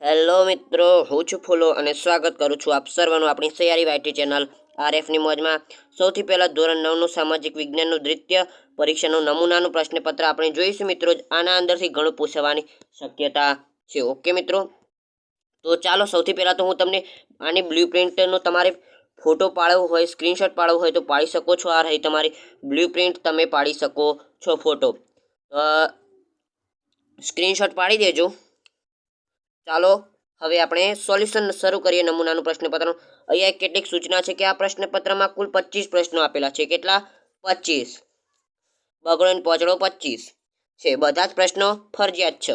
Hello મિત્રો, હું છું ફૂલો અને સ્વાગત કરું છું આપ સર્વનું આપણી સૈયારી વાયટી ચેનલ આરએફની મોજમાં. સૌથી પહેલાં ધોરણ 9નું સામાજિક વિજ્ઞાનનું દ્વિતીય પરીક્ષાનું નમૂનાનું પ્રશ્નપત્ર આપણે જોઈશું મિત્રો. આના અંદરથી ઘણું પૂછવાની શક્યતા છે. ઓકે મિત્રો, તો ચાલો સૌથી પહેલાં તો હું તમને આની બ્લુ પ્રિન્ટનો તમારે ફોટો પાડવો હોય, સ્ક્રીનશોટ પાડવો હોય તો પાડી શકો છો. આ રહી તમારી બ્લુ પ્રિન્ટ, તમે પાડી શકો છો ફોટો. સ્ક્રીનશોટ પાડી દેજો. ચાલો હવે આપણે સોલ્યુશન શરૂ કરીએ નમૂનાનું પ્રશ્નપત્રનું. અહીંયા કેટલીક સૂચના છે કે આ પ્રશ્નપત્રમાં કુલ 25 પ્રશ્નો આપેલા છે. કેટલા? 25. બગડો અને પહોંચડો 25 છે. બધા જ પ્રશ્નો ફરજિયાત છે.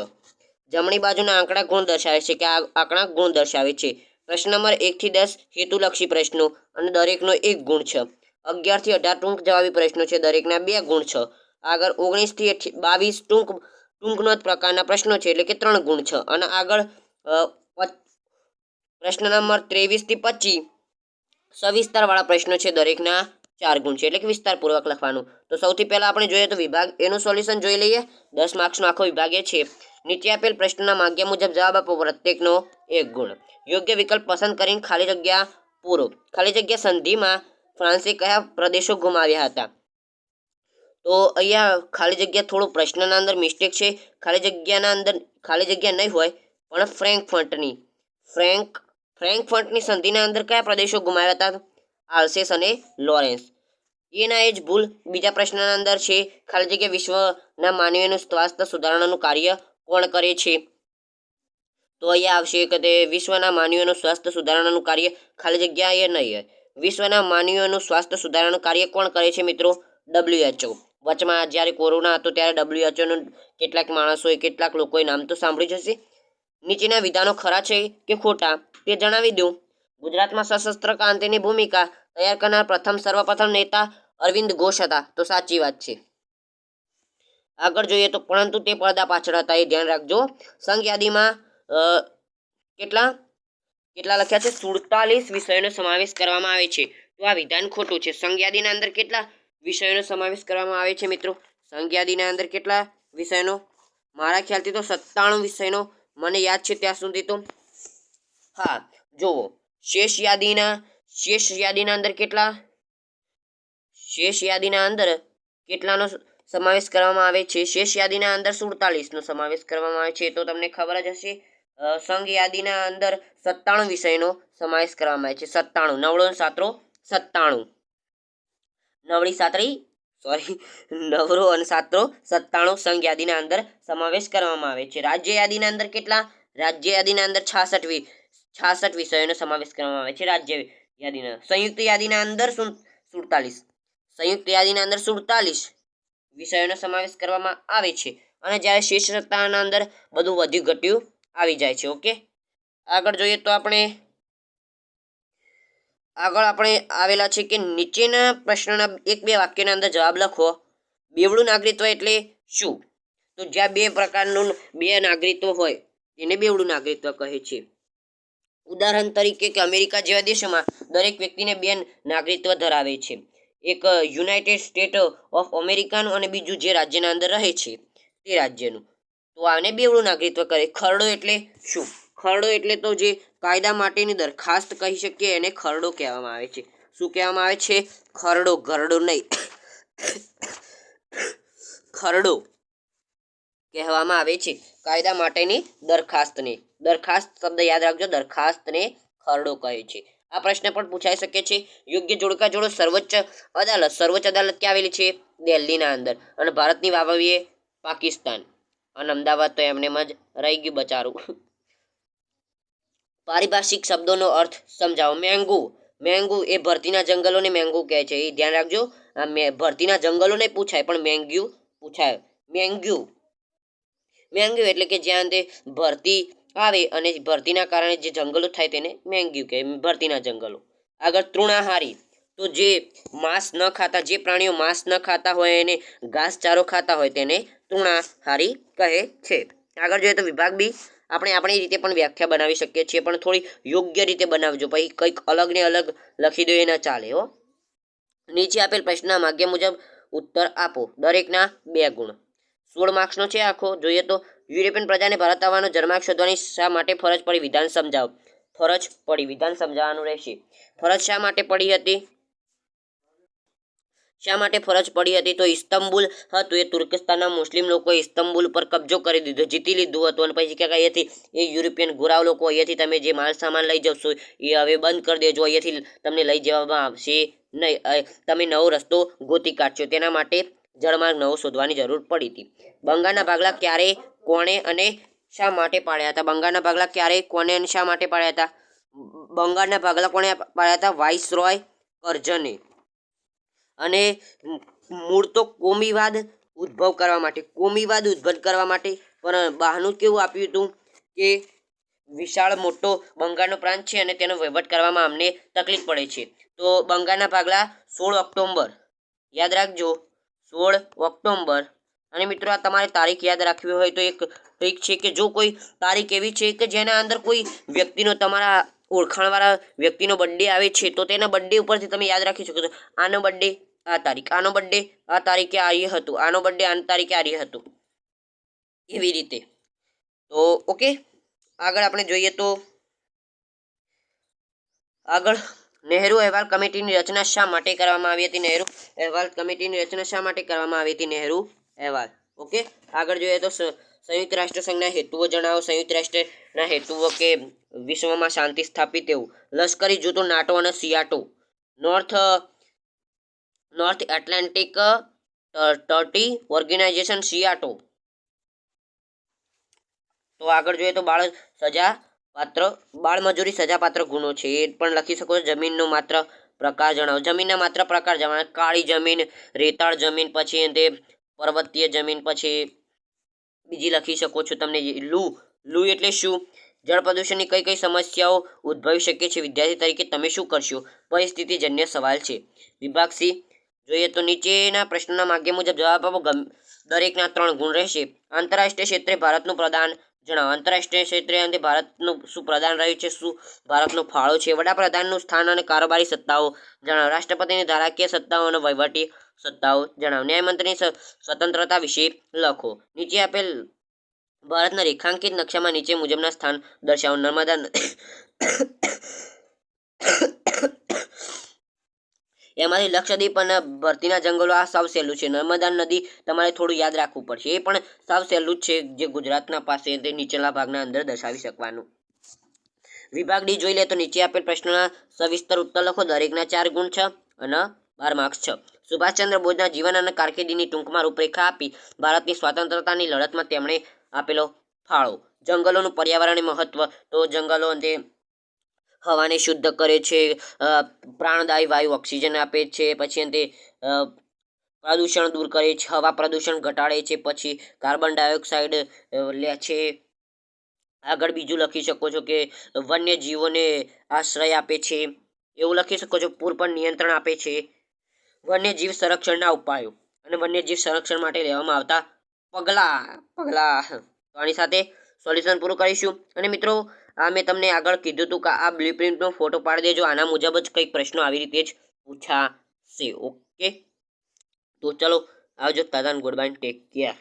જમણી બાજુના આંકડા ગુણ દર્શાવે છે કે આ આંકડા ગુણ દર્શાવે છે. પ્રશ્ન નંબર 1 થી 10 હેતુલક્ષી પ્રશ્નો અને દરેકનો 1 ગુણ છે. 11 થી 18 ટૂંક જવાબી પ્રશ્નો છે, દરેકના 2 ગુણ છે. આગળ 19 થી 22 ટૂંકનોંધ પ્રકારના પ્રશ્નો છે, એટલે કે 3 ગુણ છે. અને આગળ પ્રશ્ન નંબર 23 થી 25 સવિસ્તારવાળા પ્રશ્નો છે, દરેકના 4 ગુણ છે, એટલે કે વિસ્તારપૂર્વક લખવાનું. તો સૌથી પહેલા આપણે જોઈએ તો વિભાગ એનું સોલ્યુશન જોઈ લઈએ. 10 માર્ક્સનો આખો વિભાગ એ છે. નીચે આપેલ પ્રશ્નના માગ્યા મુજબ જવાબ આપો, પ્રત્યેકનો 1 ગુણ. યોગ્ય વિકલ્પ પસંદ કરીને ખાલી જગ્યા પૂરો. ખાલી જગ્યા સંધિમાં ફ્રાન્સે કયા પ્રદેશો ગુમાવ્યા હતા? તો અહીંયા ખાલી જગ્યા થોડું પ્રશ્નના અંદર મિસ્ટેક છે. ખાલી જગ્યા નહીં હોય, પણ ફ્રેન્કફર્ટની સંધિના અંદર કયા પ્રદેશો ગુમાવ્યા હતા? આલ્સેસ અને લોરેન્સ. એના એ જ ભૂલ બીજા પ્રશ્નના અંદર છે. ખાલી જગ્યા વિશ્વના માનવીઓનું સ્વાસ્થ્ય સુધારણાનું કાર્ય કોણ કરે છે? તો અહીંયા આવશે કે તે વિશ્વના માનવીઓનું સ્વાસ્થ્ય સુધારણાનું કાર્ય ખાલી જગ્યા એ નહીં. વિશ્વના માનવીઓનું સ્વાસ્થ્ય સુધારણાનું કાર્ય કોણ કરે છે મિત્રો? WHO. વચમાં જ્યારે કોરોના હતો ત્યારે WHOનું કેટલાક માણસોએ, કેટલાક લોકોએ નામ તો સાંભળ્યું જ હશે. નીચેના વિધાનો ખરા છે કે ખોટા તે જણાવી દઉં. ગુજરાતમાં સશસ્ત્ર ક્રાંતિની ભૂમિકા તૈયાર કરનાર સર્વપ્રથમ નેતા અરવિંદ ઘોષ હતા. તો સાચી વાત છે. આગળ જોઈએ તો પરંતુ તે પડદા પાછળ હતા, એ ધ્યાન રાખજો. સંઘ યાદીમાં કેટલા લખ્યા છે? 47 વિષયોનો સમાવેશ કરવામાં આવે છે. તો આ વિધાન ખોટું છે. સંઘ યાદીના અંદર કેટલા વિષયોનો સમાવેશ કરવામાં આવે છે મિત્રો? સંઘ યાદીના અંદર કેટલા વિષયનો? મારા ખ્યાલથી તો 97 વિષયનો મને યાદ છે ત્યાં સુધી તો. હા, જુઓ, શેષ યાદીના અંદર કેટલાનો સમાવેશ કરવામાં આવે છે? શેષ યાદીના અંદર 47નો સમાવેશ કરવામાં આવે છે. તો તમને ખબર જ હશે. સંઘ યાદીના અંદર 97 વિષયનો સમાવેશ કરવામાં આવે છે. 97 નવડો 97 નવરો અને સાતરો 97 સંઘ યાદીના અંદર સમાવેશ કરવામાં આવે છે. રાજ્ય યાદીના અંદર કેટલા? રાજ્ય યાદીના અંદર 66 વિષયોનો સમાવેશ કરવામાં આવે છે. રાજ્ય યાદીના. સંયુક્ત યાદીના અંદર 47 વિષયોનો સમાવેશ કરવામાં આવે છે. અને જ્યારે શેષ સત્તાના અંદર બધું વધ્યું ઘટ્યું આવી જાય છે. ઓકે, આગળ જોઈએ તો આપણે આવેલા છે કે નીચેના પ્રશ્નના 1-2 વાક્યના અંદર જવાબ લખો. બેવડું નાગરિકત્વ એટલે શું? તો જ્યાં 2 પ્રકારનું 2 નાગરિકત્વ હોય તેને બેવડું નાગરિકત્વ કહે છે. ઉદાહરણ તરીકે કે અમેરિકા જેવા દેશોમાં દરેક વ્યક્તિને 2 નાગરિકત્વ ધરાવે છે. એક યુનાઇટેડ સ્ટેટ ઓફ અમેરિકાનું અને બીજું જે રાજ્યના અંદર રહે છે તે રાજ્યનું. તો આને બેવડું નાગરિકત્વ કહે. ખરડો એટલે શું? ખરડો એટલે તો જે કાયદા માટેની દરખાસ્ત કહી શકીએ, એને ખરડો કહેવામાં આવે છે. શું કહેવામાં આવે છે? ખરડો, ઘરડો નહીં. ખરડો કહેવામાં આવે છે કાયદા માટેની દરખાસ્તને. દરખાસ્ત શબ્દ યાદ રાખજો, દરખાસ્તને ખરડો કહે છે. આ પ્રશ્ન પણ પૂછાઈ શકે છે. યોગ્ય જોડકા જોડો. સર્વોચ્ચ અદાલત ક્યાં આવેલી છે? દિલ્હીના અંદર. અને ભારતની વાવડીએ પાકિસ્તાન. અને અમદાવાદ તો એમને જ રહી ગયું બચારું. પારિભાષિક શબ્દોનો અર્થ સમજાવો. મેંગુ એ ભરતીના જંગલોને મેંગુ કહે છે. એ ધ્યાન રાખજો. આ ભરતીના જંગલો નહીં પૂછાય, પણ મેંગ્યુ પૂછાય. મેંગ્યુ એટલે કે જ્યાં તે ભરતી આવે અને ભરતીના કારણે જે જંગલો થાય તેને મેંગ્યુ કહે, ભરતીના જંગલો. આગળ તૃણાહારી, તો જે પ્રાણીઓ માંસ ન ખાતા હોય અને ઘાસચારો ખાતા હોય તેને તૃણાહારી કહે છે. આગળ જોઈએ તો વિભાગ બી. આપણે આપણી રીતે પણ વ્યાખ્યા બનાવી શકીએ છીએ, પણ થોડી યોગ્ય રીતે બનાવજો. પછી કંઈક અલગ ને અલગ લખી દો એ ન ચાલે હો. નીચે આપેલ પ્રશ્નના માગ્યા મુજબ ઉત્તર આપો. દરેકના 2 ગુણ. 16 માર્ક્સનો છે આખો. જોઈએ તો યુરોપિયન પ્રજાને ભારત આવવાનો જન્માર્ગ શોધવાની શા માટે ફરજ પડી? વિધાન સમજાવો. ફરજ પડી, વિધાન સમજાવવાનું રહેશે. ફરજ શા માટે પડી હતી? શા માટે ફરજ પડી હતી? તો ઇસ્તંબુલ હતું એ તુર્કસ્તાનના મુસ્લિમ લોકોએ ઇસ્તંબુલ પર કબજો કરી દીધો, જીતી લીધું હતું. અને પછી ક્યાં અહીંયાથી એ યુરોપિયન ગોરાઓ લોકો અહીંયાથી તમે જે માલ સામાન લઈ જશો એ હવે બંધ કરી દેજો, અહીંયાથી તમને લઈ જવામાં આવશે નહીં, તમે નવો રસ્તો ગોતી કાઢશો. તેના માટે જળમાર્ગ નવો શોધવાની જરૂર પડી હતી. બંગાળના ભાગલા ક્યારે, કોણે અને શા માટે પાડ્યા હતા? બંગાળના ભાગલા ક્યારે, કોને અને શા માટે પાડ્યા હતા? બંગાળના ભાગલા કોણે પાડ્યા હતા? વાઇસરોય કરઝને. અને મૂળ તો કોમીવાદ ઉદ્ભવ કરવા માટે, કોમીવાદ ઉદ્ભવ કરવા માટે, પણ બહાનું કેવું આપ્યું હતું કે વિશાળ મોટો બંગાળનો પ્રાંત છે અને તેનો વહીવટ કરવામાં અમને તકલીફ પડે છે. તો બંગાળના ભાગલા 16 ઓક્ટોબર, યાદ રાખજો 16 ઓક્ટોબર. અને મિત્રો આ તમારે તારીખ યાદ રાખવી હોય તો એક ટ્રીક છે કે જો કોઈ તારીખ એવી છે કે જેના અંદર કોઈ વ્યક્તિનો, તમારા ઓળખાણવાળા વ્યક્તિનો બર્થડે આવે છે તો તેના બર્થડે ઉપરથી તમે યાદ રાખી શકો છો આનો બર્થડે આ તારીખ, આનો બર્થડે આ તારીખે આ હતું, આનો બર્થડે આ તારીખે આ હતું, એવી રીતે. તો ઓકે, આગળ આપણે જોઈએ તો આગળ નહેરુ અહેવાલ કમિટીની રચના શા માટે કરવામાં આવી હતી? નહેરુ અહેવાલ કમિટીની રચના શા માટે કરવામાં આવી હતી? નહેરુ અહેવાલ. ઓકે, આગળ જોઈએ તો સંયુક્ત રાષ્ટ્રસંઘના હેતુઓ જણાવો. સંયુક્ત રાષ્ટ્રના હેતુઓ કે વિશ્વમાં શાંતિ સ્થાપિત એવું. લશ્કરી જૂથો નાટો અને SEATO. North Atlantic treaty organisation SEATO. તો આગળ જોઈએ તો બાળમજૂરી સજાપાત્ર ગુનો છે, એ પણ લખી શકો છો. જમીનનો માત્ર પ્રકાર જણાવો. જમીનના માત્ર પ્રકાર જણાવો. કાળી જમીન, રેતાળ જમીન, પછી તે પર્વતીય જમીન, પછી બીજી લખી શકો છો તમને લૂ એટલે શું? જળ પ્રદૂષણની કઈ કઈ સમસ્યાઓ ઉદ્ભવી શકે છે? વિદ્યાર્થી તરીકે તમે શું કરશો? પરિસ્થિતિજન્ય સવાલ છે. વિભાગ સી જોઈએ તો નીચેના પ્રશ્નોના માગ્ય મુજબ જવાબ આપો. દરેકના 3 ગુણ રહેશે. આંતરરાષ્ટ્રીય ક્ષેત્રે ભારતનું પ્રદાન જણાવો. આંતરરાષ્ટ્રીય ક્ષેત્રે અંતે ભારતનું શું પ્રદાન રહ્યું છે? શું ભારતનો ફાળો છે? વડાપ્રધાનનું સ્થાન અને કારોબારી સત્તાઓ જણાવો. રાષ્ટ્રપતિની ધારાકીય સત્તાઓ અને વહીવટી સત્તાઓ જણાવો. ન્યાયમંત્રીની સ્વતંત્રતા વિશે લખો. નીચે આપેલ ભારતના રેખાંકિત નકશામાં નીચે મુજબના સ્થાન દર્શાવો. નર્મદા એમાંથી લક્ષદ્વીપ અને ભરતીના જંગલો આ સાવ સહેલું છે. નર્મદા નદી તમારે થોડું યાદ રાખવું પડશે, એ પણ સાવ સહેલું જ છે, જે ગુજરાતના પાસે તે નીચેના ભાગના અંદર દર્શાવી શકવાનું. વિભાગ ડી જોઈ લે તો નીચે આપેલ પ્રશ્નોના સવિસ્તર ઉત્તર લખો. દરેકના 4 ગુણ છે અને 12 માર્ક્સ છે. સુભાષચંદ્ર બોઝના જીવન અને કારકિર્દીની ટૂંકમાં રૂપરેખા આપી ભારતની સ્વાતંત્રતાની લડતમાં તેમણે આપેલો ફાળો. જંગલોનું પર્યાવરણીય મહત્વ. તો જંગલો અંતે હવાને શુદ્ધ કરે છે, પ્રાણદાયી વાયુ ઓક્સિજન આપે છે, પછી અંતે પ્રદૂષણ દૂર કરે છે, હવા પ્રદૂષણ ઘટાડે છે, પછી કાર્બન ડાયોક્સાઇડ લે છે. આગળ બીજું લખી શકો છો કે વન્યજીવોને આશ્રય આપે છે, એવું લખી શકો છો. પૂર પર નિયંત્રણ આપે છે. વન્યજીવ સંરક્ષણના ઉપાયો અને વન્યજીવ સંરક્ષણ માટે લેવામાં આવતા પગલાં. તો આની સાથે સોલ્યુશન પૂરું કરીશું. અને મિત્રો આ મેં તમને આગળ કીધું હતું કે આ બ્લુપ્રિન્ટનો ફોટો પાડી દેજો, આના મુજબ જ કંઈક પ્રશ્નો આવી રીતે જ પૂછાશે. ઓકે, તો ચલો આવજો. તાદાન ગુડ બાય, ટેક કેર.